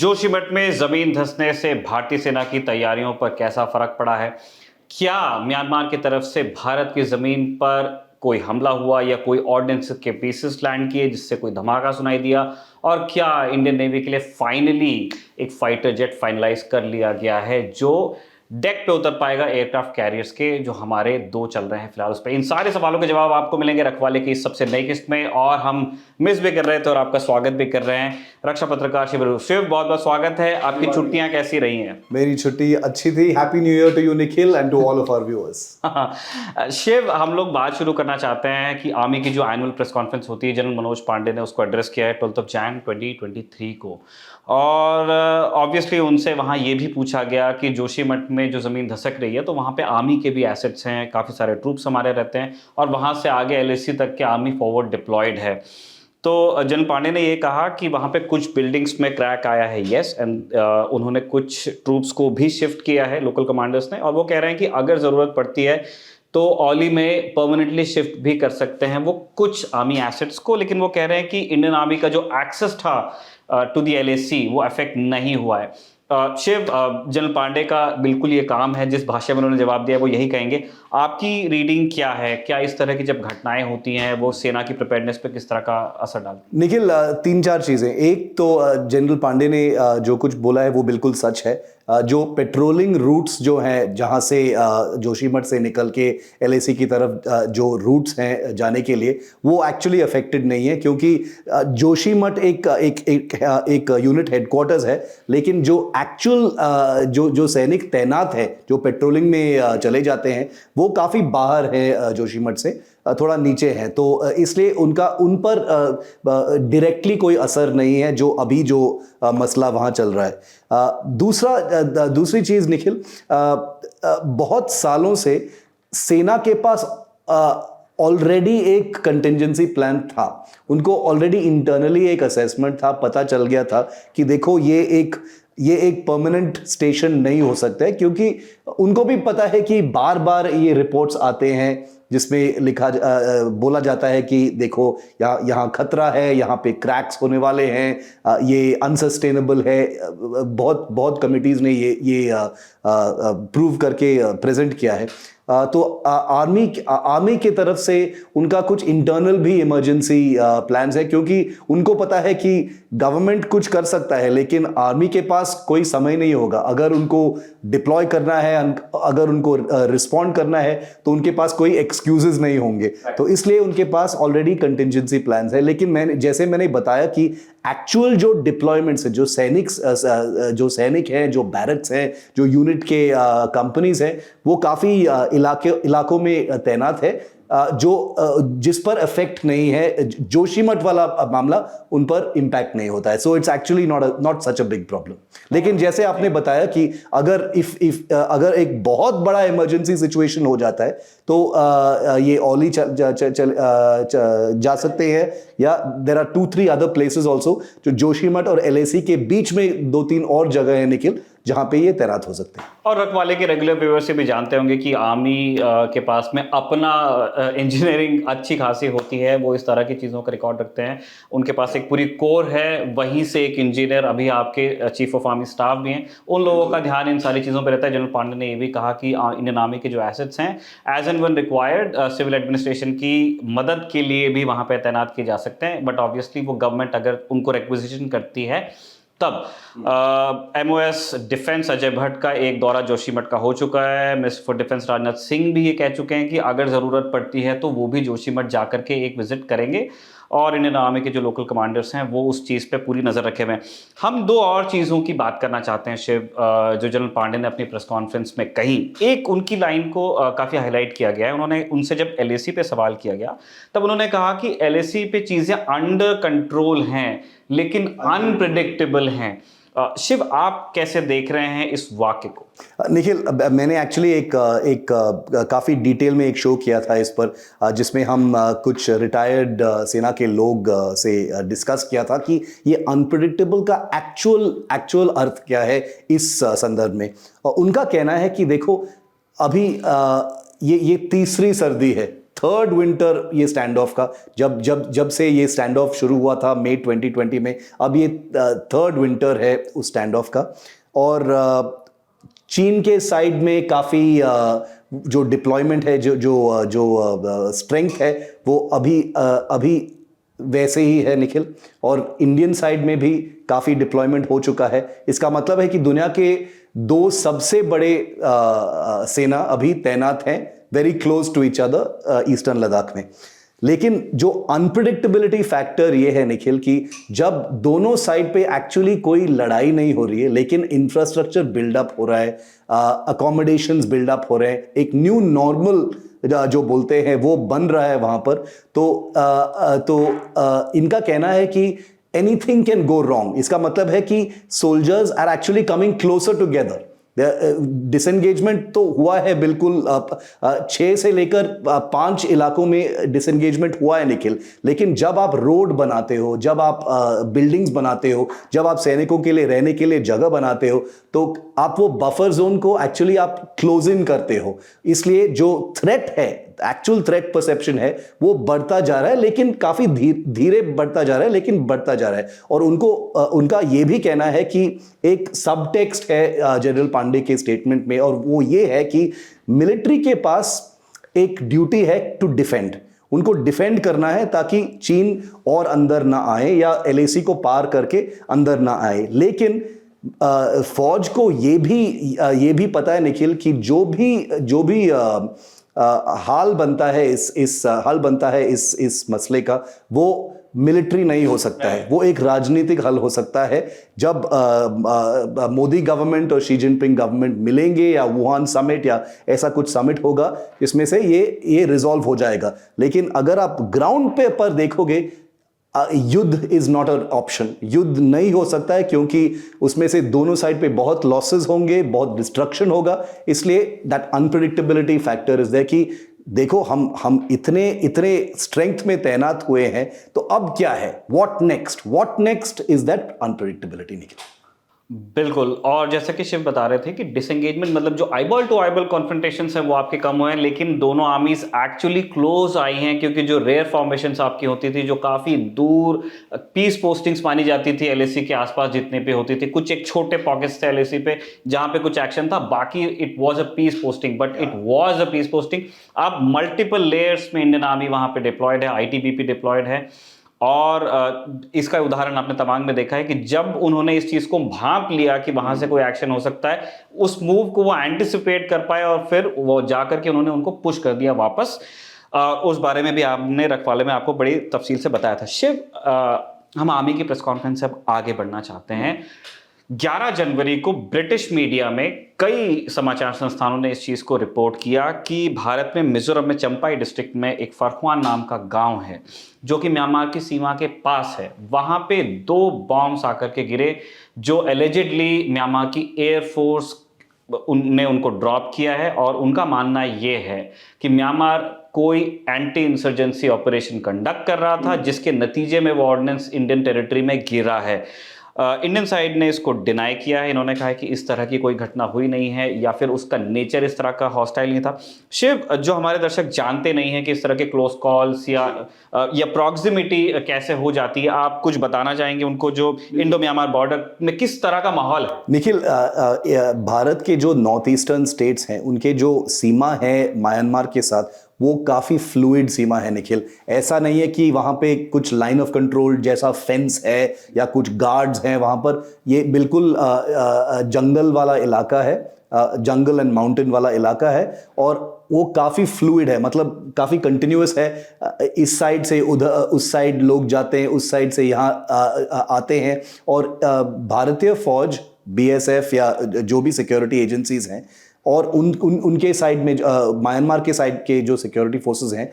जोशीमठ में जमीन धंसने से भारतीय सेना की तैयारियों पर कैसा फर्क पड़ा है? क्या म्यांमार की तरफ से भारत की जमीन पर कोई हमला हुआ या कोई ऑर्डिनेंस के पीसेस लैंड किए जिससे कोई धमाका सुनाई दिया? और क्या इंडियन नेवी के लिए फाइनली एक फाइटर जेट फाइनलाइज कर लिया गया है जो डेक पे उतर पाएगा एयरक्राफ्ट कैरियर्स के, जो हमारे दो चल रहे हैं फिलहाल उस पर? इन सारे सवालों के जवाब आपको मिलेंगे रखवाले की इस सबसे नई किस्त में, और हम मिस भी कर रहे थे और आपका स्वागत भी कर रहे हैं रक्षा पत्रकार शिव। शिव, बहुत बहुत स्वागत है। आपकी छुट्टियां कैसी रही हैं? मेरी छुट्टी अच्छी थी। Happy new year to you Nikhil and to all of our viewers. Shiv, हम लोग बात शुरू करना चाहते हैं कि आर्मी की जो एनुअल प्रेस कॉन्फ्रेंस होती है, जनरल मनोज पांडे ने उसको एड्रेस किया है 12 जनवरी 2023 को, और ऑब्वियसली उनसे वहाँ ये भी पूछा गया कि जोशीमठ में जो ज़मीन धसक रही है तो वहाँ पे आर्मी के भी एसेट्स हैं, काफ़ी सारे ट्रूप्स हमारे रहते हैं, और वहाँ से आगे एलएसी तक के आर्मी फॉरवर्ड डिप्लॉयड है। तो जनरल पांडे ने ये कहा कि वहाँ पे कुछ बिल्डिंग्स में क्रैक आया है, यस, एंड उन्होंने कुछ ट्रूप्स को भी शिफ्ट किया है लोकल कमांडर्स ने, और वो कह रहे हैं कि अगर ज़रूरत पड़ती है तो औली में परमानेंटली शिफ्ट भी कर सकते हैं वो कुछ आर्मी एसेट्स को। लेकिन वो कह रहे हैं कि इंडियन आर्मी का जो एक्सेस था टू दी एलएसी वो अफेक्ट नहीं हुआ है। शिव, जनरल पांडे का बिल्कुल ये काम है, जिस भाषा में उन्होंने जवाब दिया वो यही कहेंगे। आपकी रीडिंग क्या है? क्या इस तरह की जब घटनाएं होती हैं वो सेना की प्रिपेयर्डनेस पे किस तरह का असर डालती है? निखिल, तीन चार चीजें। एक तो जनरल पांडे ने जो कुछ बोला है वो बिल्कुल सच है। जो पेट्रोलिंग रूट्स जो हैं, जहां से जोशीमठ से निकल के एलएसी की तरफ जो रूट्स हैं जाने के लिए, वो एक्चुअली अफेक्टेड नहीं है, क्योंकि जोशीमठ एक यूनिट हेडक्वार्टर्स है। लेकिन जो एक्चुअल जो सैनिक तैनात है, जो पेट्रोलिंग में चले जाते हैं, वो काफ़ी बाहर है जोशीमठ से, थोड़ा नीचे है। तो इसलिए उन पर डायरेक्टली कोई असर नहीं है जो अभी जो मसला वहाँ चल रहा है। दूसरी चीज़ निखिल, बहुत सालों से सेना के पास ऑलरेडी एक कंटिंजेंसी प्लान था। उनको ऑलरेडी इंटरनली एक असेसमेंट था, पता चल गया था कि देखो ये एक परमानेंट स्टेशन नहीं हो सकता है, क्योंकि उनको भी पता है कि बार बार ये रिपोर्ट्स आते हैं जिसमें बोला जाता है कि देखो यहाँ खतरा है, यहाँ पे क्रैक्स होने वाले हैं, ये अनसस्टेनेबल है। बहुत कमिटीज़ ने ये प्रूव करके प्रेजेंट किया है। तो आर्मी की तरफ से उनका कुछ इंटरनल भी इमरजेंसी प्लान्स है, क्योंकि उनको पता है कि गवर्नमेंट कुछ कर सकता है लेकिन आर्मी के पास कोई समय नहीं होगा। अगर उनको डिप्लॉय करना है, अगर उनको रिस्पॉन्ड करना है, तो उनके पास कोई एक्सक्यूजेस नहीं होंगे। तो इसलिए उनके पास ऑलरेडी कंटिंजेंसी प्लान्स है। लेकिन जैसे मैंने बताया कि एक्चुअल जो डिप्लॉयमेंट्स है, जो सैनिक हैं, जो बैरक्स हैं, जो यूनिट के कंपनीज हैं, वो काफ़ी इलाकों में तैनात है, जिस पर इफेक्ट नहीं है। जोशीमठ वाला मामला उन पर इंपैक्ट नहीं होता है। So it's actually not such a big problem. लेकिन जैसे आपने बताया कि अगर एक बहुत बड़ा इमरजेंसी सिचुएशन हो जाता है तो ये औली जा सकते हैं, या there are 2-3 other places also, जो जोशीमठ और एलएसी के बीच में 2-3 और जगह है निखिल, जहां पे ये तैनात हो सकते हैं। और रखवाले के रेगुलर व्यूअर्स से भी जानते होंगे कि आर्मी के पास में अपना इंजीनियरिंग अच्छी खासी होती है, वो इस तरह की चीज़ों का रिकॉर्ड रखते हैं। उनके पास एक पूरी कोर है, वहीं से एक इंजीनियर अभी आपके चीफ ऑफ आर्मी स्टाफ भी हैं, उन लोगों का ध्यान इन सारी चीज़ों पर रहता है। जनरल पांडे ने ये भी कहा कि इंडियन आर्मी के जो एसेट्स हैं, as and when required, civil administration की मदद के लिए भी वहाँ पर तैनात किए जा सकते हैं। बट ऑब्वियसली वो गवर्नमेंट अगर उनको रिक्विजिशन करती है तब। एमओएस डिफेंस अजय भट्ट का एक दौरा जोशीमठ का हो चुका है। Minister for defence Rajnath Singh भी ये कह चुके हैं कि अगर ज़रूरत पड़ती है तो वो भी जोशीमठ जाकर के एक विजिट करेंगे, और इंडियन आर्मी के जो लोकल कमांडर्स हैं वो उस चीज़ पे पूरी नज़र रखे हुए हैं। हम दो और चीज़ों की बात करना चाहते हैं शिव, जो जनरल पांडे ने अपनी प्रेस कॉन्फ्रेंस में कही। एक उनकी लाइन को काफ़ी हाईलाइट किया गया है। उन्होंने उनसे जब एलएसी पे सवाल किया गया तब उन्होंने कहा कि एलएसी पे चीज़ें अंडर कंट्रोल हैं लेकिन अनप्रिडिक्टेबल हैं। शिव, आप कैसे देख रहे हैं इस वाक्य को? निखिल, मैंने एक्चुअली एक काफ़ी डिटेल में एक शो किया था इस पर, जिसमें हम कुछ रिटायर्ड सेना के लोग से डिस्कस किया था कि ये अनप्रिडिक्टेबल का एक्चुअल अर्थ क्या है इस संदर्भ में। और उनका कहना है कि देखो, अभी ये तीसरी सर्दी है, थर्ड विंटर ये स्टैंड ऑफ का, जब से ये स्टैंड ऑफ शुरू हुआ था मई 2020 में, अब ये थर्ड विंटर है उस स्टैंड ऑफ का। और चीन के साइड में काफ़ी जो डिप्लॉयमेंट है, जो स्ट्रेंथ है, वो अभी वैसे ही है निखिल। और इंडियन साइड में भी काफ़ी डिप्लॉयमेंट हो चुका है। इसका मतलब है कि दुनिया के दो सबसे बड़े सेना अभी तैनात हैं very close to each other eastern Ladakh में। लेकिन जो अनप्रिडिक्टेबिलिटी फैक्टर ये है निखिल कि जब दोनों साइड पे एक्चुअली कोई लड़ाई नहीं हो रही है, लेकिन इंफ्रास्ट्रक्चर बिल्डअप हो रहा है, अकोमोडेशंस बिल्डअप हो रहे हैं, एक न्यू नॉर्मल जो बोलते हैं वो बन रहा है वहां पर, तो इनका कहना है कि एनीथिंग कैन गो रॉन्ग। इसका मतलब है कि soldiers are actually coming closer together. Disengagement तो हुआ है बिल्कुल, 6 से लेकर 5 इलाकों में डिसएंगेजमेंट हुआ है निखिल। लेकिन जब आप रोड बनाते हो, जब आप बिल्डिंग्स बनाते हो, जब आप सैनिकों के लिए रहने के लिए जगह बनाते हो, तो आप वो बफर जोन को एक्चुअली आप क्लोज इन करते हो। इसलिए जो थ्रेट है, एक्चुअल थ्रेट परसेप्शन है, वो बढ़ता जा रहा है, लेकिन काफी धीरे बढ़ता जा रहा है, लेकिन बढ़ता जा रहा है। और उनका ये भी कहना है कि एक सब टेक्स्ट है जनरल पांडे के स्टेटमेंट में, और वो ये है कि मिलिट्री के पास एक ड्यूटी है टू डिफेंड। उनको डिफेंड करना है ताकि चीन और अंदर ना आए या एलएसी को पार करके अंदर ना आए। लेकिन फौज को ये भी पता है निखिल कि जो भी हाल बनता है इस मसले का, वो मिलिट्री नहीं हो सकता है, वो एक राजनीतिक हल हो सकता है। जब मोदी गवर्नमेंट और शी जिनपिंग गवर्नमेंट मिलेंगे, या वुहान समिट या ऐसा कुछ समिट होगा, इसमें से ये रिजॉल्व हो जाएगा। लेकिन अगर आप ग्राउंड पे पर देखोगे, युद्ध इज नॉट अ ऑप्शन। युद्ध नहीं हो सकता है, क्योंकि उसमें से दोनों साइड पे बहुत लॉसेस होंगे, बहुत डिस्ट्रक्शन होगा। इसलिए that unpredictability factor is there कि देखो, हम इतने स्ट्रेंथ में तैनात हुए हैं, तो अब क्या है, what next is that unpredictability निकल। बिल्कुल। और जैसा कि शिव बता रहे थे कि डिसएंगेजमेंट मतलब जो आईबॉल टू आईबॉल कॉन्फ्रंटेशंस हैं वो आपके कम हुए हैं, लेकिन दोनों आर्मीज एक्चुअली क्लोज आई हैं, क्योंकि जो रेयर फॉर्मेशंस आपकी होती थी, जो काफ़ी दूर पीस पोस्टिंग्स मानी जाती थी एलएसी के आसपास जितने पे होती थी, कुछ एक छोटे पॉकेट्स थे एलएसी पे जहाँ पे कुछ एक्शन था, बाकी it was a piece posting, but it was a piece posting. अब मल्टीपल लेयर्स में इंडियन आर्मी वहाँ पे डिप्लॉयड है, आईटीबीपी डिप्लॉयड है। और इसका उदाहरण आपने तवांग में देखा है कि जब उन्होंने इस चीज को भांप लिया कि वहां से कोई एक्शन हो सकता है, उस मूव को वो एंटिसिपेट कर पाए और फिर वो जाकर के उन्होंने उनको पुश कर दिया वापस। उस बारे में भी आपने रखवाले में आपको बड़ी तफसील से बताया था। शिव, हम आर्मी की प्रेस कॉन्फ्रेंस से अब आगे बढ़ना चाहते हैं। 11 जनवरी को ब्रिटिश मीडिया में कई समाचार संस्थानों ने इस चीज़ को रिपोर्ट किया कि भारत में मिजोरम में चंपाई डिस्ट्रिक्ट में एक फरख्वान नाम का गांव है जो कि म्यांमार की सीमा के पास है। वहां पे 2 बॉम्ब्स आकर के गिरे जो एलिजिडली म्यांमार की एयरफोर्स उनने उनको ड्रॉप किया है। और उनका मानना ये है कि म्यांमार कोई एंटी इंसर्जेंसी ऑपरेशन कंडक्ट कर रहा था, जिसके नतीजे में वो ऑर्डिनेंस इंडियन टेरिटरी में गिरा है। इंडियन साइड ने इसको डिनाई किया है। इन्होंने कहा है कि इस तरह की कोई घटना हुई नहीं है या फिर उसका नेचर इस तरह का हॉस्टाइल नहीं था। शिव, जो हमारे दर्शक जानते नहीं हैं कि इस तरह के क्लोज कॉल्स या प्रॉक्सिमिटी कैसे हो जाती है, आप कुछ बताना चाहेंगे उनको, जो इंडो म्यांमार बॉर्डर में किस तरह का माहौल है? निखिल, भारत के जो नॉर्थ ईस्टर्न स्टेट्स हैं, उनके जो सीमा है म्यांमार के साथ, वो काफ़ी फ्लूइड सीमा है निखिल। ऐसा नहीं है कि वहाँ पे कुछ लाइन ऑफ कंट्रोल जैसा फेंस है या कुछ गार्ड्स हैं वहाँ पर। ये बिल्कुल जंगल वाला इलाका है, जंगल एंड माउंटेन वाला इलाका है, और वो काफ़ी फ्लूइड है, मतलब काफ़ी कंटिन्यूअस है। इस साइड से उधर, उस साइड लोग जाते हैं, उस साइड से यहाँ आते हैं। और भारतीय फौज, बीएसएफ या जो भी सिक्योरिटी एजेंसीज हैं, और उनके साइड में म्यांमार के साइड के जो सिक्योरिटी फोर्सेस हैं,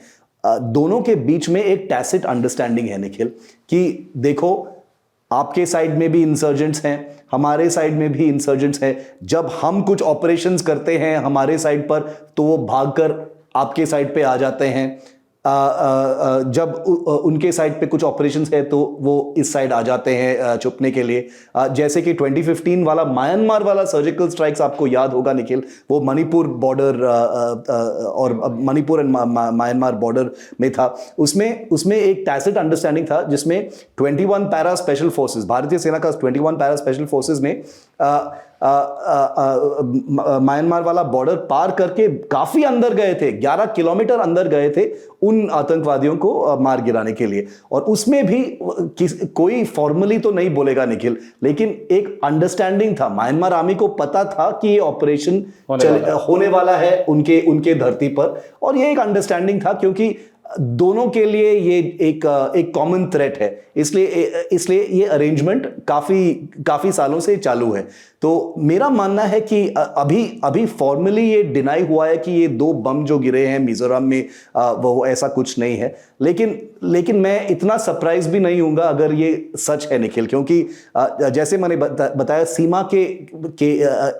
दोनों के बीच में एक टैसिट अंडरस्टैंडिंग है निखिल कि देखो, आपके साइड में भी इंसर्जेंट्स हैं, हमारे साइड में भी इंसर्जेंट्स हैं। जब हम कुछ ऑपरेशंस करते हैं हमारे साइड पर, तो वो भागकर आपके साइड पे आ जाते हैं। जब उनके साइड पे कुछ ऑपरेशंस है तो वो इस साइड आ जाते हैं छुपने के लिए। जैसे कि 2015 वाला म्यांमार वाला सर्जिकल स्ट्राइक्स आपको याद होगा निखिल, वो मणिपुर बॉर्डर और मणिपुर एंड म्यांमार बॉर्डर में था। उसमें एक टैसिट अंडरस्टैंडिंग था जिसमें 21 पैरा स्पेशल फोर्सेस, भारतीय सेना का 21 पैरा स्पेशल फोर्सेस में म्यांमार वाला बॉर्डर पार करके काफी अंदर गए थे, 11 किलोमीटर अंदर गए थे उन आतंकवादियों को मार गिराने के लिए। और उसमें भी कोई फॉर्मली तो नहीं बोलेगा निखिल, लेकिन एक अंडरस्टैंडिंग था, म्यांमार आर्मी को पता था कि ये ऑपरेशन होने वाला है उनके धरती पर। और ये एक अंडरस्टैंडिंग था क्योंकि दोनों के लिए ये एक कॉमन थ्रेट है, इसलिए ये अरेंजमेंट काफी सालों से चालू है। तो मेरा मानना है कि अभी फॉर्मली ये डिनाई हुआ है कि ये 2 बम जो गिरे हैं मिजोरम में वो ऐसा कुछ नहीं है, लेकिन मैं इतना सरप्राइज भी नहीं हूंगा अगर ये सच है निखिल, क्योंकि जैसे मैंने बताया सीमा के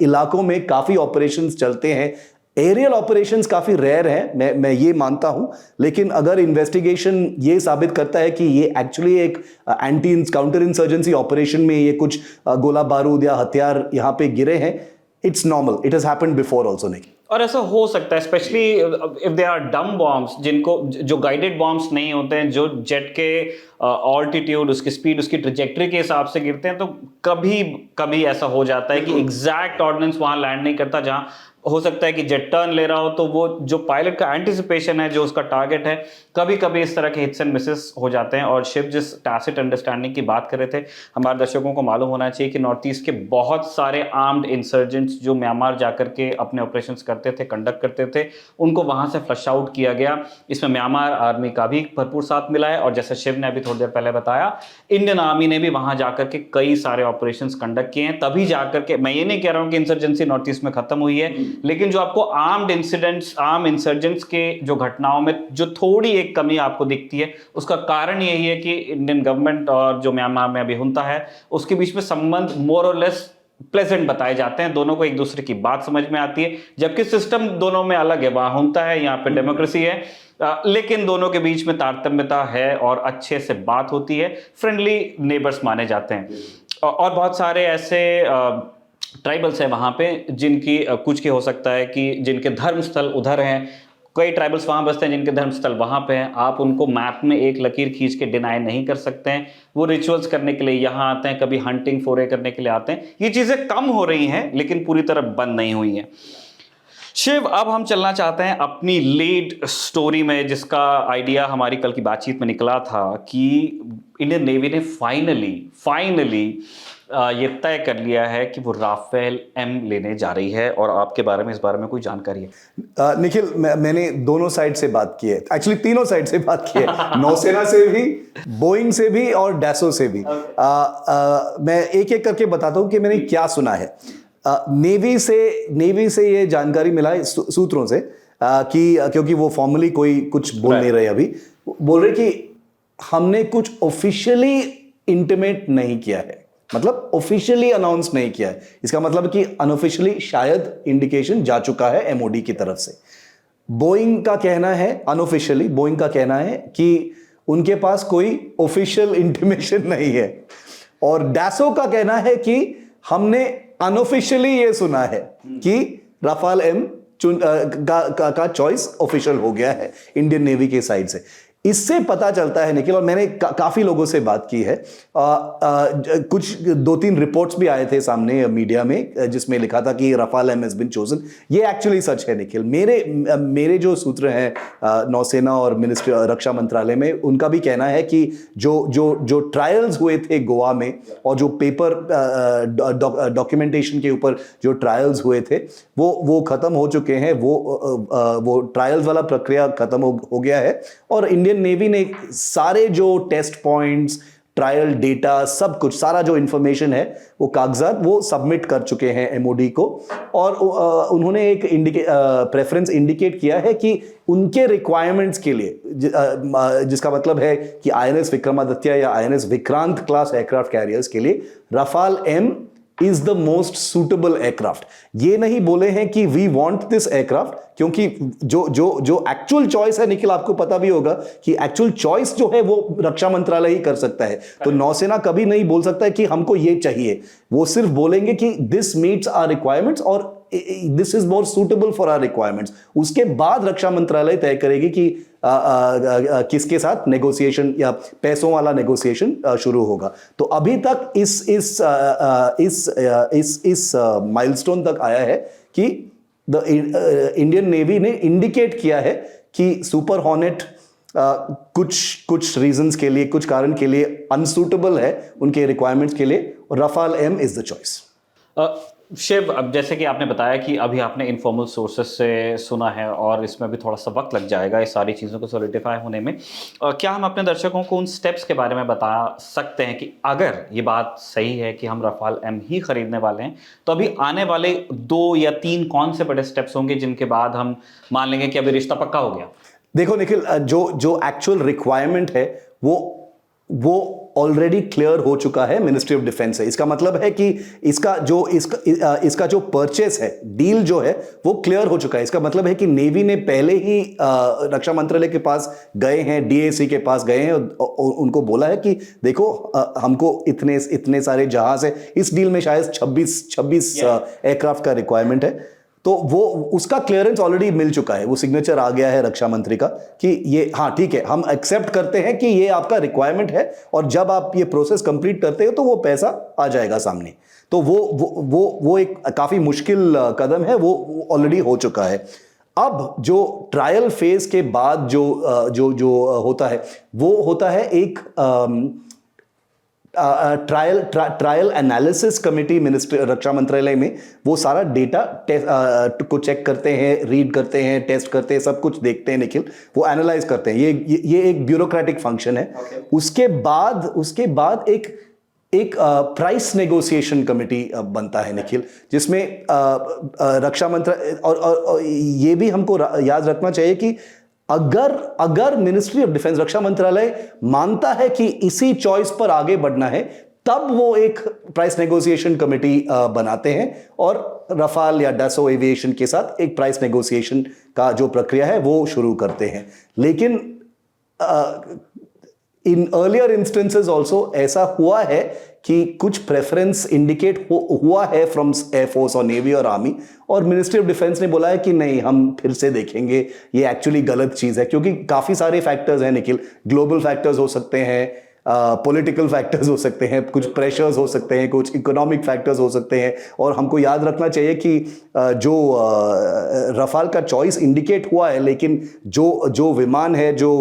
इलाकों में काफी ऑपरेशंस चलते हैं। एरियल ऑपरेशंस काफी रेयर हैं, मैं ये मानता हूं, लेकिन अगर इन्वेस्टिगेशन ये साबित करता है कि ये एक्चुअली एक काउंटर इंसर्जेंसी ऑपरेशन में ये कुछ गोला बारूद या हथियार यहां पे गिरे हैं, it's normal, it has happened before also नहीं। और ऐसा हो सकता है specially if they are dumb bombs, जिनको जो गाइडेड बॉम्ब्स नहीं होते हैं, जो जेट के ऑल्टीट्यूड, उसकी स्पीड, उसकी ट्रेजेक्टरी के हिसाब से गिरते हैं, तो कभी कभी ऐसा हो जाता है कि एग्जैक्ट ऑर्डिनेंस वहां लैंड नहीं करता जहां हो सकता है कि जेट टर्न ले रहा हो, तो वो जो पायलट का एंटिसिपेशन है, जो उसका टारगेट है, कभी कभी इस तरह के हिट्स एंड मिसेस हो जाते हैं। और शिव जिस टैसिट अंडरस्टैंडिंग की बात कर रहे थे, हमारे दर्शकों को मालूम होना चाहिए कि नॉर्थ ईस्ट के बहुत सारे आर्म्ड इंसर्जेंट्स जो म्यांमार जाकर के अपने ऑपरेशंस करते थे, कंडक्ट करते थे, उनको वहां से फ्लश आउट किया गया। इसमें म्यांमार आर्मी का भी भरपूर साथ मिला है, और जैसे शिव ने अभी थोड़ी देर पहले बताया, इंडियन आर्मी ने भी वहां जाकर के कई सारे ऑपरेशंस कंडक्ट किए हैं। तभी जाकर के, मैं ये नहीं कह रहा हूं कि इंसर्जेंसी नॉर्थ ईस्ट में खत्म हुई है, लेकिन जो आपको आर्म इंसर्जेंट्स के जो घटनाओं में जो थोड़ी एक कमी आपको दिखती है, उसका कारण यही है कि इंडियन गवर्नमेंट और जो म्यांमार में अभी हुंता है, उसके बीच में संबंध मोर और लेस प्लेजेंट बताए जाते हैं। दोनों को एक दूसरे की बात समझ में आती है, जबकि सिस्टम दोनों में अलग है। वहां हुंता है, यहाँ पे डेमोक्रेसी है, लेकिन दोनों के बीच में तारतम्यता है और अच्छे से बात होती है, फ्रेंडली नेबर्स माने जाते हैं। और बहुत सारे ऐसे ट्राइबल्स हैं वहाँ पे जिनकी कुछ के हो सकता है कि जिनके धर्म स्थल उधर हैं, कई ट्राइबल्स वहाँ बसते हैं जिनके धर्म स्थल वहाँ पे हैं। आप उनको मैप में एक लकीर खींच के डिनाई नहीं कर सकते हैं। वो रिचुअल्स करने के लिए यहाँ आते हैं, कभी हंटिंग फोरे करने के लिए आते हैं। ये चीज़ें कम हो रही हैं, लेकिन पूरी तरह बंद नहीं हुई हैं। शिव, अब हम चलना चाहते हैं अपनी लीड स्टोरी में, जिसका आइडिया हमारी कल की बातचीत में निकला था कि इंडियन नेवी ने फाइनली ये तय कर लिया है कि वो राफेल एम लेने जा रही है। और आपके बारे में, इस बारे में कोई जानकारी है? निखिल, मैंने दोनों साइड से बात की है, एक्चुअली तीनों साइड से बात की है, नौसेना से भी, बोइंग से भी और डैसो से भी। मैं एक एक करके बताता हूं कि मैंने क्या सुना है। नेवी से ये जानकारी मिला है सूत्रों से कि क्योंकि वो फॉर्मली कोई कुछ बोल नहीं रहे, अभी बोल रहे कि हमने कुछ ऑफिशियली इंटिमेट नहीं किया है, मतलब ऑफिशियली अनाउंस नहीं किया है। इसका मतलब कि अनऑफिशियली शायद इंडिकेशन जा चुका है एमओडी की तरफ से। बोइंग का कहना है, अनऑफिशियली बोइंग का कहना है कि उनके पास कोई ऑफिशियल इंटिमेशन नहीं है। और डैसो का कहना है कि हमने अनऑफिशियली ये सुना है कि राफेल एम का चॉइस ऑफिशियल हो गया है इंडियन नेवी के साइड से। इससे पता चलता है निखिल, और मैंने काफी लोगों से बात की है, कुछ 2-3 रिपोर्ट्स भी आए थे सामने मीडिया में जिसमें लिखा था कि Rafale M has been chosen. ये एक्चुअली सच है निखिल। मेरे जो सूत्र हैं नौसेना और मिनिस्ट्री रक्षा मंत्रालय में, उनका भी कहना है कि जो ट्रायल्स हुए थे गोवा में और जो पेपर डॉक्यूमेंटेशन के ऊपर जो ट्रायल्स हुए थे वो खत्म हो चुके हैं। वो ट्रायल्स वाला प्रक्रिया खत्म हो गया है, और इंडियन नेवी ने सारे जो टेस्ट पॉइंट्स, ट्रायल डेटा, सब कुछ, सारा जो इंफॉर्मेशन है, वो कागजात वो सबमिट कर चुके हैं एमओडी को। और उन्होंने एक प्रेफरेंस इंडिकेट किया है कि उनके रिक्वायरमेंट्स के लिए, जिसका मतलब है कि आईएनएस विक्रमादित्य या INS Vikrant class aircraft carriers के लिए Rafale M is the most suitable aircraft. ये नहीं बोले हैं कि वी वांट दिस एयरक्राफ्ट, क्योंकि जो जो जो एक्चुअल चॉइस है निखिल, आपको पता भी होगा कि एक्चुअल चॉइस जो है वो रक्षा मंत्रालय ही कर सकता है। तो नौसेना कभी नहीं बोल सकता है कि हमको ये चाहिए, वो सिर्फ बोलेंगे कि दिस मीट्स आवर रिक्वायरमेंट्स और this is more suitable for our requirements. उसके बाद रक्षा मंत्रालय तय करेगी कि किसके साथ नेगोशिएशन या पैसों वाला नेगोशिएशन शुरू होगा। तो अभी तक इस माइलस्टोन तक आया है कि द इंडियन नेवी ने इंडिकेट किया है कि सुपर हॉर्नेट कुछ रीजंस के लिए, कुछ कारण के लिए अनसूटेबल है उनके रिक्वायरमेंट्स के लिए, और Rafale M is the choice. Shiv, अब जैसे कि आपने बताया कि अभी आपने इनफॉर्मल सोर्सेस से सुना है और इसमें भी थोड़ा सा वक्त लग जाएगा इस सारी चीज़ों को सॉलिडिफाई होने में, क्या हम अपने दर्शकों को उन स्टेप्स के बारे में बता सकते हैं कि अगर ये बात सही है कि हम रफाल एम ही खरीदने वाले हैं, तो अभी आने वाले 2 या 3 कौन से बड़े स्टेप्स होंगे जिनके बाद हम मान लेंगे कि अभी रिश्ता पक्का हो गया? देखो निखिल, जो एक्चुअल रिक्वायरमेंट है वो ऑलरेडी क्लियर हो चुका है मिनिस्ट्री ऑफ डिफेंस से। इसका मतलब है कि इसका जो परचेस है, डील जो है वो क्लियर हो चुका है। इसका मतलब है कि नेवी ने पहले ही रक्षा मंत्रालय के पास गए हैं, डीएसी के पास गए हैं और उनको बोला है कि देखो हमको इतने सारे जहाज है, इस डील में शायद 26 एयरक्राफ्ट का रिक्वायरमेंट है। तो वो उसका क्लियरेंस ऑलरेडी मिल चुका है, वो सिग्नेचर आ गया है रक्षा मंत्री का कि ये हाँ ठीक है, हम एक्सेप्ट करते हैं कि ये आपका रिक्वायरमेंट है और जब आप ये प्रोसेस कंप्लीट करते हो तो वो पैसा आ जाएगा सामने। तो वो एक काफी मुश्किल कदम है, वो ऑलरेडी हो चुका है। अब जो ट्रायल फेज के बाद जो होता है वो होता है एक ट्रायल एनालिसिस कमेटी मिनिस्ट्री रक्षा मंत्रालय में। वो सारा डेटा को चेक करते हैं, रीड करते हैं, टेस्ट करते हैं, सब कुछ देखते हैं निखिल, वो एनालाइज करते हैं। ये एक ब्यूरोक्रेटिक फंक्शन है। उसके बाद एक प्राइस नेगोशिएशन कमेटी बनता है निखिल, जिसमें रक्षा मंत्रालय और ये भी हमको याद रखना चाहिए कि अगर मिनिस्ट्री ऑफ डिफेंस, रक्षा मंत्रालय मानता है कि इसी चॉइस पर आगे बढ़ना है, तब वो एक प्राइस नेगोशिएशन कमेटी बनाते हैं और रफाल या डसो एविएशन के साथ एक प्राइस नेगोशिएशन का जो प्रक्रिया है वो शुरू करते हैं। लेकिन इन अर्लियर इंस्टेंसेस ऑल्सो ऐसा हुआ है कि कुछ प्रेफरेंस इंडिकेट हुआ है फ्रॉम एयरफोर्स और नेवी और आर्मी, और मिनिस्ट्री ऑफ डिफेंस ने बोला है कि नहीं, हम फिर से देखेंगे, ये एक्चुअली गलत चीज़ है। क्योंकि काफ़ी सारे फैक्टर्स हैं निखिल, ग्लोबल फैक्टर्स हो सकते हैं, पॉलिटिकल फैक्टर्स हो सकते हैं, कुछ प्रेशर्स हो सकते हैं, कुछ इकोनॉमिक फैक्टर्स हो सकते हैं। और हमको याद रखना चाहिए कि जो रफाल का चॉइस इंडिकेट हुआ है, लेकिन जो विमान है जो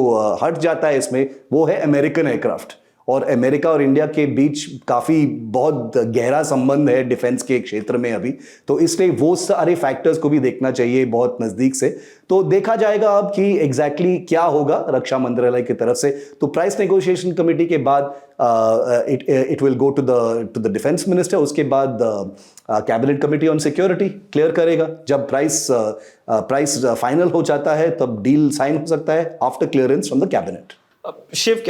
हट जाता है इसमें, वो है अमेरिकन एयरक्राफ्ट। और अमेरिका और इंडिया के बीच काफ़ी बहुत गहरा संबंध है डिफेंस के क्षेत्र में अभी, तो इसलिए वो सारे फैक्टर्स को भी देखना चाहिए बहुत नज़दीक से। तो देखा जाएगा अब कि एग्जैक्टली क्या होगा रक्षा मंत्रालय की तरफ से। तो प्राइस नेगोशिएशन कमेटी के बाद it will go to the defence minister, उसके बाद cabinet committee on security clear करेगा। जब प्राइस फाइनल हो जाता है तब डील साइन हो सकता है after clearance from the cabinet. Shiv,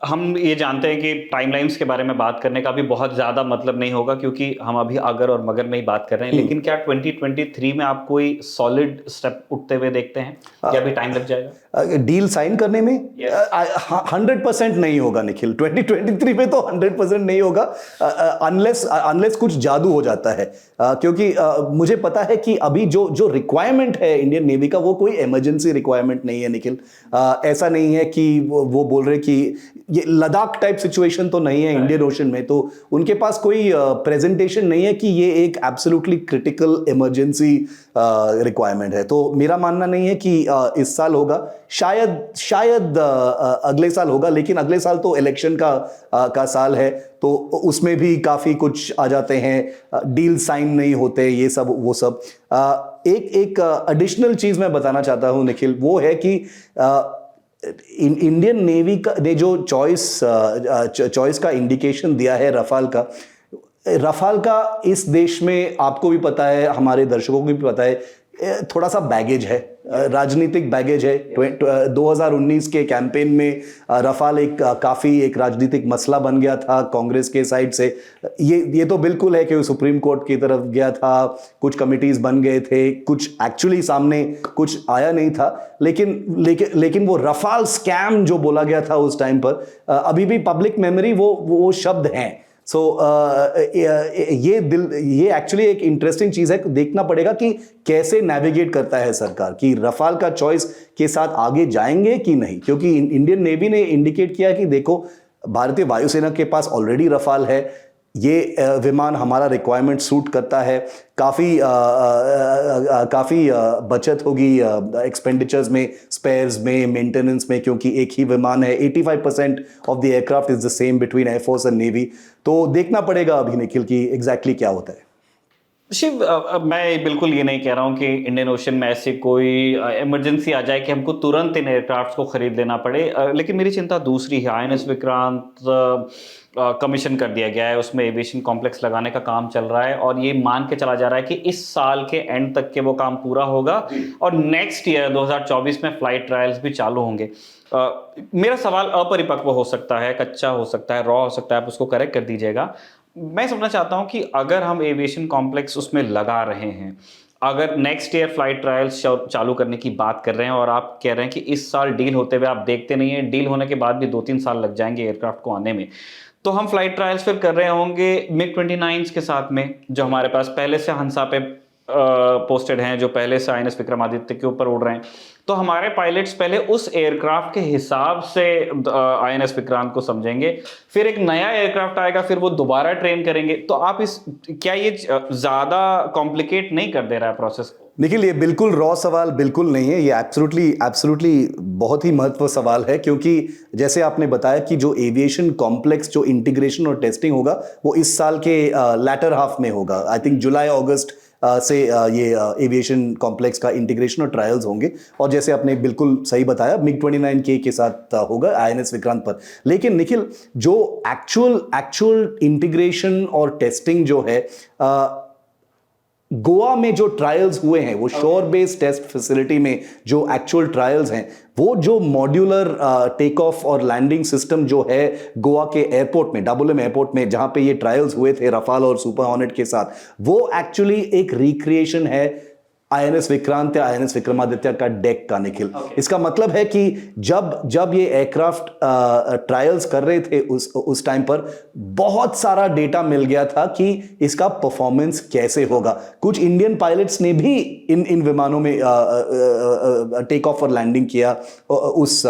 हम ये जानते हैं कि टाइमलाइंस के बारे में बात करने का भी बहुत ज़्यादा मतलब नहीं होगा, क्योंकि हम अभी अगर और मगर में ही बात कर रहे हैं। लेकिन क्या 2023 में आप कोई सॉलिड स्टेप उठते हुए देखते हैं या अभी टाइम लग जाएगा डील साइन करने में? 100% नहीं होगा निखिल, 2023 में तो 100% नहीं होगा, अनलेस कुछ जादू हो जाता है। क्योंकि मुझे पता है कि अभी जो रिक्वायरमेंट है इंडियन नेवी का, वो कोई इमरजेंसी रिक्वायरमेंट नहीं है निखिल। ऐसा नहीं है कि वो बोल रहे कि ये लद्दाख टाइप सिचुएशन तो नहीं है इंडियन ओशन में, तो उनके पास कोई प्रेजेंटेशन नहीं है कि ये एक एब्सोल्युटली क्रिटिकल इमरजेंसी रिक्वायरमेंट है। तो मेरा मानना नहीं है कि इस साल होगा, शायद अगले साल होगा। लेकिन अगले साल तो इलेक्शन का साल है, तो उसमें भी काफ़ी कुछ आ जाते हैं, डील साइन नहीं होते, ये सब वो सब। एक एडिशनल चीज़ मैं बताना चाहता हूँ निखिल, वो है कि इंडियन नेवी का ने जो चॉइस का इंडिकेशन दिया है रफाल का इस देश में, आपको भी पता है, हमारे दर्शकों को भी पता है थोड़ा सा बैगेज है, राजनीतिक बैगेज है। 2019 के कैंपेन में रफाल काफ़ी एक राजनीतिक मसला बन गया था कांग्रेस के साइड से। ये तो बिल्कुल है कि वो सुप्रीम कोर्ट की तरफ गया था, कुछ कमिटीज़ बन गए थे, कुछ एक्चुअली सामने कुछ आया नहीं था, लेकिन वो रफाल स्कैम जो बोला गया था उस टाइम पर, अभी भी पब्लिक मेमोरी वो शब्द हैं। सो ये एक्चुअली एक इंटरेस्टिंग चीज है, देखना पड़ेगा कि कैसे नेविगेट करता है सरकार, कि रफाल का चॉइस के साथ आगे जाएंगे कि नहीं। क्योंकि इंडियन नेवी ने इंडिकेट किया कि देखो, भारतीय वायुसेना के पास ऑलरेडी रफाल है, ये विमान हमारा रिक्वायरमेंट सूट करता है, काफ़ी बचत होगी एक्सपेंडिचर्स में, स्पेयर्स में, मेंटेनेंस में, क्योंकि एक ही विमान है। 85% of the aircraft is the same between air force and navy. तो देखना पड़ेगा अभी निखिल कि एग्जैक्टली क्या होता है। शिव, मैं बिल्कुल ये नहीं कह रहा हूँ कि इंडियन ओशन में ऐसी कोई इमरजेंसी आ जाए कि हमको तुरंत इन एयरक्राफ्ट को खरीद लेना पड़े, लेकिन मेरी चिंता दूसरी है। INS विक्रांत कमीशन कर दिया गया है, उसमें एविएशन कॉम्प्लेक्स लगाने का काम चल रहा है, और ये मान के चला जा रहा है कि इस साल के एंड तक के वो काम पूरा होगा और नेक्स्ट ईयर 2024 में फ्लाइट ट्रायल्स भी चालू होंगे। मेरा सवाल अपरिपक्व हो सकता है, कच्चा हो सकता है, रॉ हो सकता है, आप उसको करेक्ट कर दीजिएगा। मैं समझना चाहता हूं कि अगर हम एविएशन कॉम्प्लेक्स उसमें लगा रहे हैं, अगर नेक्स्ट ईयर फ्लाइट ट्रायल्स चालू करने की बात कर रहे हैं, और आप कह रहे हैं कि इस साल डील होते हुए आप देखते नहीं है, डील होने के बाद भी 2-3 साल लग जाएंगे एयरक्राफ्ट को आने में, तो हम फ्लाइट ट्रायल्स फिर कर रहे होंगे MiG-29 के साथ में, जो हमारे पास पहले से हंसा पे पोस्टेड हैं, जो पहले से INS विक्रमादित्य के ऊपर उड़ रहे हैं। तो हमारे पायलट्स पहले उस एयरक्राफ्ट के हिसाब से INS विक्रांत को समझेंगे, फिर एक नया एयरक्राफ्ट आएगा, फिर वो दोबारा ट्रेन करेंगे। तो आप क्या ये ज्यादा कॉम्प्लिकेट नहीं कर दे रहा है प्रोसेस को? निखिल, ये बिल्कुल रॉ सवाल बिल्कुल नहीं है, ये एब्सोल्युटली बहुत ही महत्व सवाल है। क्योंकि जैसे आपने बताया कि जो एविएशन कॉम्प्लेक्स, जो इंटीग्रेशन और टेस्टिंग होगा, वो इस साल के लैटर हाफ में होगा। आई थिंक जुलाई अगस्त से ये एविएशन कॉम्प्लेक्स का इंटीग्रेशन और ट्रायल्स होंगे। और जैसे आपने बिल्कुल सही बताया, MiG-29K के साथ होगा INS विक्रांत पर। लेकिन निखिल, जो एक्चुअल इंटीग्रेशन और टेस्टिंग जो है, गोवा में जो ट्रायल्स हुए हैं, वो शोर बेस्ड टेस्ट फैसिलिटी में जो एक्चुअल ट्रायल्स हैं, वो जो मॉड्यूलर टेक ऑफ और लैंडिंग सिस्टम जो है गोवा के एयरपोर्ट में, MMM एयरपोर्ट में, जहां पे ये ट्रायल्स हुए थे रफाल और सुपर हॉर्नेट के साथ, वो एक्चुअली एक रिक्रिएशन है INS विक्रांत या INS विक्रमादित्य का डेक का, निखिल। इसका मतलब है कि जब ये एयरक्राफ्ट ट्रायल्स कर रहे थे उस टाइम पर बहुत सारा डेटा मिल गया था कि इसका परफॉर्मेंस कैसे होगा। कुछ इंडियन पायलट्स ने भी इन विमानों में टेक ऑफ और लैंडिंग किया उस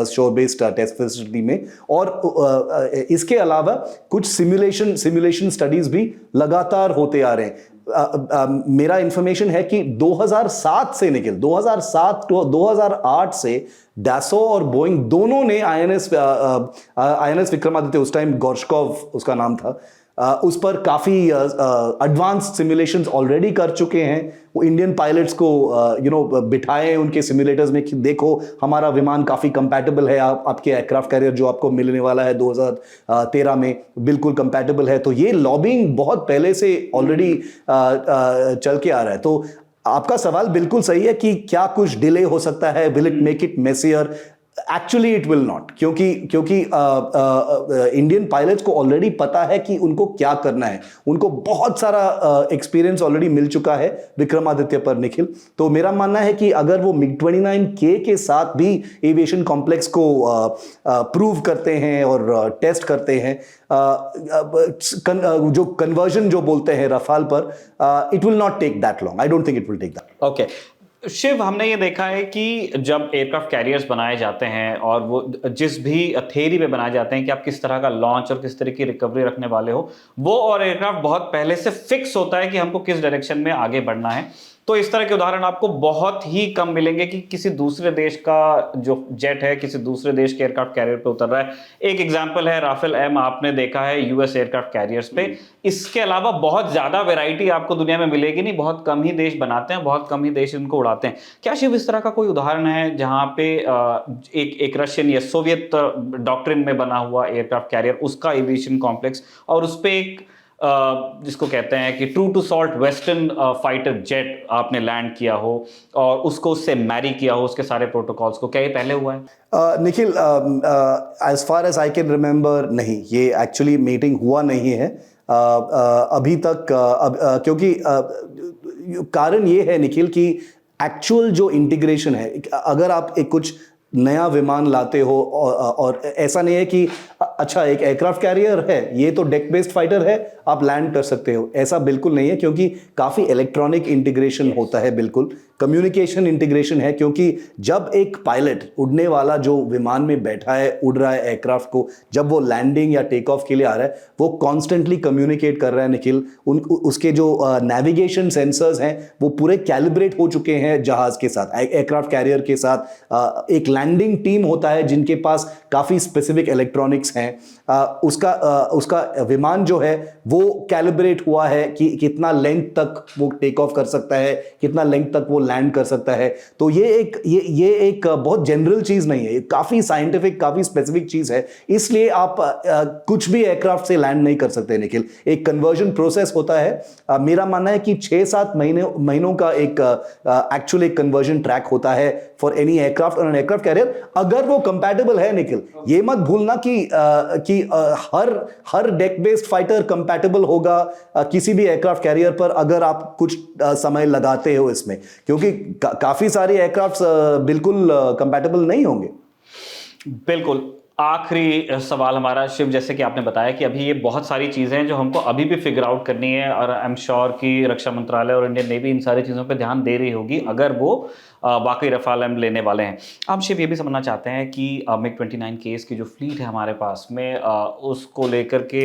शोर बेस्ड टेस्ट फैसिलिटी में। और इसके अलावा कुछ सिमुलेशन स्टडीज भी लगातार होते आ रहे हैं। मेरा इंफॉर्मेशन है कि 2007 से निकल 2007 to 2008 से डैसो और बोइंग दोनों ने INS विक्रमादित्य, उस टाइम गोर्शकोव उसका नाम था, उस पर काफ़ी एडवांस सिमुलेशंस ऑलरेडी कर चुके हैं। वो इंडियन पायलट्स को बिठाए उनके सिमुलेटर्स में कि देखो, हमारा विमान काफ़ी कंपैटिबल है, आपके एयरक्राफ्ट कैरियर जो आपको मिलने वाला है 2013 में, बिल्कुल कंपैटिबल है। तो ये लॉबिंग बहुत पहले से ऑलरेडी चल के आ रहा है। तो आपका सवाल बिल्कुल सही है कि क्या कुछ डिले हो सकता है, will it make it messier? Actually it will not, क्योंकि इंडियन पायलट्स को ऑलरेडी पता है कि उनको क्या करना है, उनको बहुत सारा एक्सपीरियंस ऑलरेडी मिल चुका है विक्रमादित्य पर, निखिल। तो मेरा मानना है कि अगर वो MiG-29K के साथ भी एविएशन कॉम्प्लेक्स को प्रूव करते हैं और टेस्ट करते हैं, जो कन्वर्जन जो बोलते हैं रफाल पर, it will not take that long. I don't think it will take that. Okay Shiv, हमने ये देखा है कि जब एयरक्राफ्ट कैरियर्स बनाए जाते हैं और वो जिस भी थ्योरी पे बनाए जाते हैं कि आप किस तरह का लॉन्च और किस तरह की रिकवरी रखने वाले हो, वो और एयरक्राफ्ट बहुत पहले से फिक्स होता है कि हमको किस डायरेक्शन में आगे बढ़ना है। तो इस तरह के उदाहरण आपको बहुत ही कम मिलेंगे कि किसी दूसरे देश का जो जेट है किसी दूसरे देश के एयरक्राफ्ट कैरियर पे उतर रहा है। एक एग्जांपल है राफेल M, आपने देखा है US एयरक्राफ्ट कैरियर्स पे। इसके अलावा बहुत ज्यादा वैरायटी आपको दुनिया में मिलेगी नहीं, बहुत कम ही देश बनाते हैं, बहुत कम ही देश इनको उड़ाते हैं। क्या शिव इस तरह का कोई उदाहरण है जहां पे एक रशियन या सोवियत डॉक्ट्रिन में बना हुआ एयरक्राफ्ट कैरियर, उसका एविएशन कॉम्प्लेक्स और उस पर एक जिसको कहते हैं कि true to salt western fighter jet आपने लैंड किया हो और उसको उससे मैरी किया हो उसके सारे प्रोटोकॉल्स को, क्या ये पहले हुआ है? Nikhil, as far as I can remember नहीं, ये एक्चुअली मीटिंग हुआ नहीं है अभी तक। क्योंकि कारण ये है निखिल कि एक्चुअल जो इंटीग्रेशन है, अगर आप एक कुछ नया विमान लाते हो और ऐसा नहीं है कि अच्छा एक एयरक्राफ्ट कैरियर है, ये तो डेक बेस्ड फाइटर है, आप लैंड कर सकते हो, ऐसा बिल्कुल नहीं है। क्योंकि काफ़ी इलेक्ट्रॉनिक इंटीग्रेशन होता है, बिल्कुल कम्युनिकेशन इंटीग्रेशन है। क्योंकि जब एक पायलट, उड़ने वाला जो विमान में बैठा है, उड़ रहा है एयरक्राफ्ट को, जब वो लैंडिंग या टेक ऑफ के लिए आ रहा है, वो कॉन्स्टेंटली कम्युनिकेट कर रहा है निखिल। उसके जो नेविगेशन सेंसर्स हैं वो पूरे कैलिब्रेट हो चुके हैं जहाज के साथ, एयरक्राफ्ट कैरियर के साथ। एक लैंडिंग टीम होता है जिनके पास काफ़ी स्पेसिफिक इलेक्ट्रॉनिक्स हैं। उसका विमान जो है वो कैलिब्रेट हुआ है कि कितना लेंथ तक वो टेक ऑफ कर सकता है, कितना लेंथ तक वो लैंड कर सकता है। तो ये एक बहुत जनरल चीज नहीं है, ये काफी साइंटिफिक, काफी स्पेसिफिक चीज है। इसलिए आप कुछ भी एयरक्राफ्ट से लैंड नहीं कर सकते निखिल, एक कन्वर्जन प्रोसेस होता है। मेरा मानना है कि 6-7 महीनों का एक एक्चुअल एक कन्वर्जन ट्रैक होता है फॉर एनी एयरक्राफ्ट और एन एयरक्राफ्ट कैरियर, अगर वो कंपैटिबल है निखिल। ये मत भूलना कि हर डेक बेस्ड फाइटर कंपैटिबल होगा किसी भी एयरक्राफ्ट कैरियर पर, अगर आप कुछ समय लगाते हो इसमें, क्योंकि काफी सारे एयरक्राफ्ट बिल्कुल कंपैटिबल नहीं होंगे। बिल्कुल। आखिरी सवाल हमारा शिव, जैसे कि आपने बताया कि अभी ये बहुत सारी चीज़ें हैं जो हमको अभी भी फिगर आउट करनी है, और आई एम श्योर कि रक्षा मंत्रालय और इंडियन नेवी इन सारी चीज़ों पे ध्यान दे रही होगी अगर वो वाकई रफाल एम लेने वाले हैं। हम शिव ये भी समझना चाहते हैं कि मिग 29 केस की जो फ्लीट है हमारे पास में, उसको लेकर के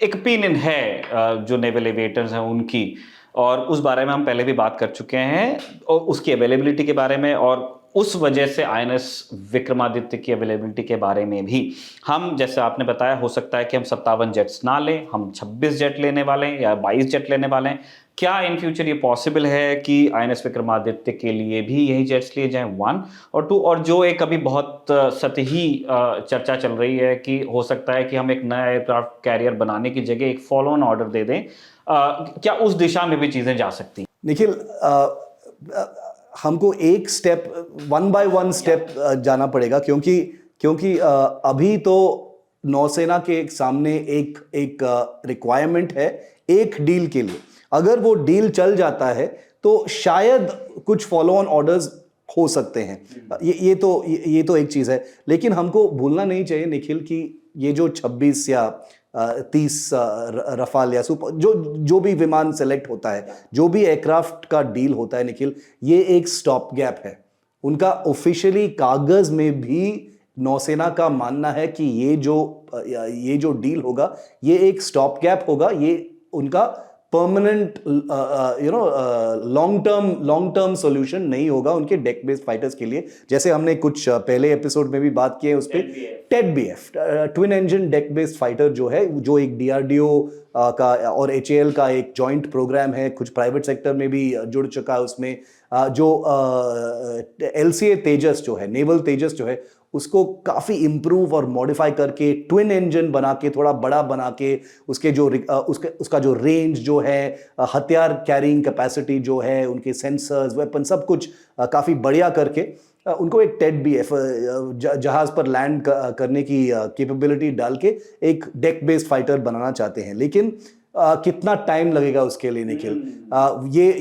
एक ओपिनियन है जो नेवल एविएटर्स हैं उनकी, और उस बारे में हम पहले भी बात कर चुके हैं, और उसकी अवेलेबिलिटी के बारे में, और उस वजह से आईएनएस विक्रमादित्य की अवेलेबिलिटी के बारे में भी हम, जैसे आपने बताया, हो सकता है कि हम 57 जेट्स ना लें, हम 26 जेट लेने वाले हैं या 22 जेट लेने वाले हैं। क्या इन फ्यूचर ये पॉसिबल है कि आईएनएस विक्रमादित्य के लिए भी यही जेट्स लिए जाएं, 1 और 2? और जो एक अभी बहुत सतही चर्चा चल रही है कि हो सकता है कि हम एक नया एयरक्राफ्ट कैरियर बनाने की जगह एक फॉलो ऑन ऑर्डर दे दें, क्या उस दिशा में भी चीजें जा सकती हैं? निखिल, हमको एक स्टेप, 1 by 1 स्टेप जाना पड़ेगा, क्योंकि अभी तो नौसेना के सामने एक रिक्वायरमेंट है एक डील के लिए। अगर वो डील चल जाता है तो शायद कुछ फॉलो ऑन ऑर्डर्स हो सकते हैं। ये तो एक चीज़ है, लेकिन हमको भूलना नहीं चाहिए निखिल कि ये जो 26 या 30 रफाल या सुपर जो भी विमान सेलेक्ट होता है, जो भी एयरक्राफ्ट का डील होता है निखिल, ये एक स्टॉप गैप है। उनका ऑफिशियली कागज में भी नौसेना का मानना है कि ये जो डील होगा ये एक स्टॉप गैप होगा, ये उनका परमानेंट लॉन्ग टर्म सॉल्यूशन नहीं होगा उनके डेक बेस्ड फाइटर्स के लिए। जैसे हमने कुछ पहले एपिसोड में भी बात की है उस पर, Ted-BF twin engine deck based fighter जो है, जो एक डीआरडीओ का और एचएएल का एक जॉइंट प्रोग्राम है, कुछ प्राइवेट सेक्टर में भी जुड़ चुका है उसमें। जो एलसीए तेजस जो है, नेवल तेजस जो है, उसको काफ़ी इम्प्रूव और मॉडिफाई करके ट्विन इंजन बना के, थोड़ा बड़ा बना के, उसका जो रेंज जो है, हथियार कैरिंग कैपेसिटी जो है, उनके सेंसर्स, वेपन, सब कुछ काफ़ी बढ़िया करके उनको एक टेड-बीएफ जहाज़ पर लैंड करने की कैपेबिलिटी डाल के एक डेक बेस्ड फाइटर बनाना चाहते हैं। लेकिन कितना टाइम लगेगा उसके लिए निखिल,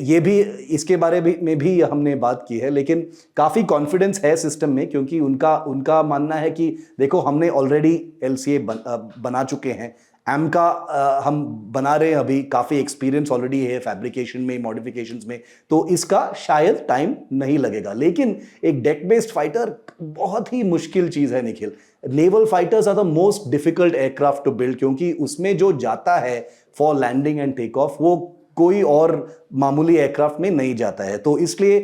ये भी, इसके बारे में भी हमने बात की है। लेकिन काफ़ी कॉन्फिडेंस है सिस्टम में, क्योंकि उनका मानना है कि देखो, हमने ऑलरेडी एलसीए बना चुके हैं, एम का हम बना रहे हैं, अभी काफ़ी एक्सपीरियंस ऑलरेडी है फैब्रिकेशन में, मॉडिफिकेशंस में, तो इसका शायद टाइम नहीं लगेगा। लेकिन एक डेक बेस्ड फाइटर बहुत ही मुश्किल चीज़ है Nikhil. Naval fighters are the most difficult aircraft to build, क्योंकि उसमें जो जाता है for landing and take off, वो कोई और मामूली एयरक्राफ्ट में नहीं जाता है। तो इसलिए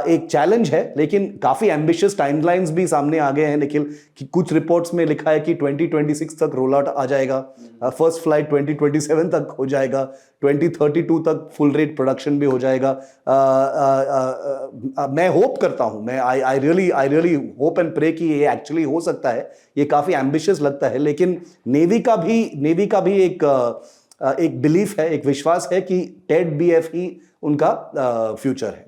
एक चैलेंज है, लेकिन काफी एम्बिशियस टाइमलाइंस भी सामने आ गए हैं निखिल, कि कुछ रिपोर्ट्स में लिखा है कि 2026 तक रोल आउट आ जाएगा, फर्स्ट फ्लाइट 2027 तक हो जाएगा, 2032 तक फुल रेट प्रोडक्शन भी हो जाएगा। मैं होप करता हूं, मैं I really hope and pray कि ये एक्चुअली हो सकता है। ये काफी एम्बिशियस लगता है, लेकिन नेवी का भी एक बिलीफ है, एक विश्वास है कि टेड बीएफ ही उनका फ्यूचर है।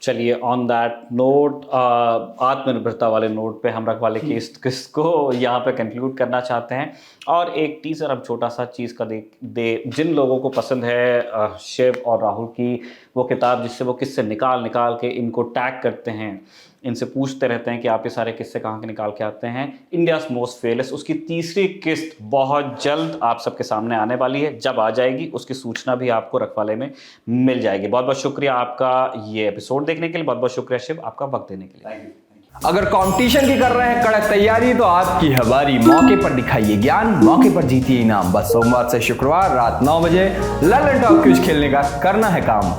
चलिए, ऑन दैट नोट, आत्मनिर्भरता वाले नोट पे हम रखवाले की इस किस्त को यहाँ पे कंक्लूड करना चाहते हैं। और एक टीजर अब छोटा सा चीज़ का दे जिन लोगों को पसंद है शिव और राहुल की वो किताब, जिससे वो किस्से निकाल के इनको टैग करते हैं, इनसे पूछते रहते हैं कि आप ये सारे किस्से कहाँ के निकाल के आते हैं, इंडियाज़ मोस्ट फेयरलेस, उसकी तीसरी किस्त बहुत जल्द आप सबके सामने आने वाली है। जब आ जाएगी उसकी सूचना भी आपको रखवाले में मिल जाएगी। बहुत बहुत शुक्रिया आपका ये एपिसोड देखने के लिए, बहुत बहुत शुक्रिया शिव आपका वक्त देने के लिए। अगर कंपटीशन की कर रहे हैं कड़क तैयारी तो आपकी है बारी। मौके पर दिखाइए ज्ञान, मौके पर जीतिए इनाम। बस सोमवार से शुक्रवार रात 9 बजे ललन टॉप क्विज खेलने का करना है काम।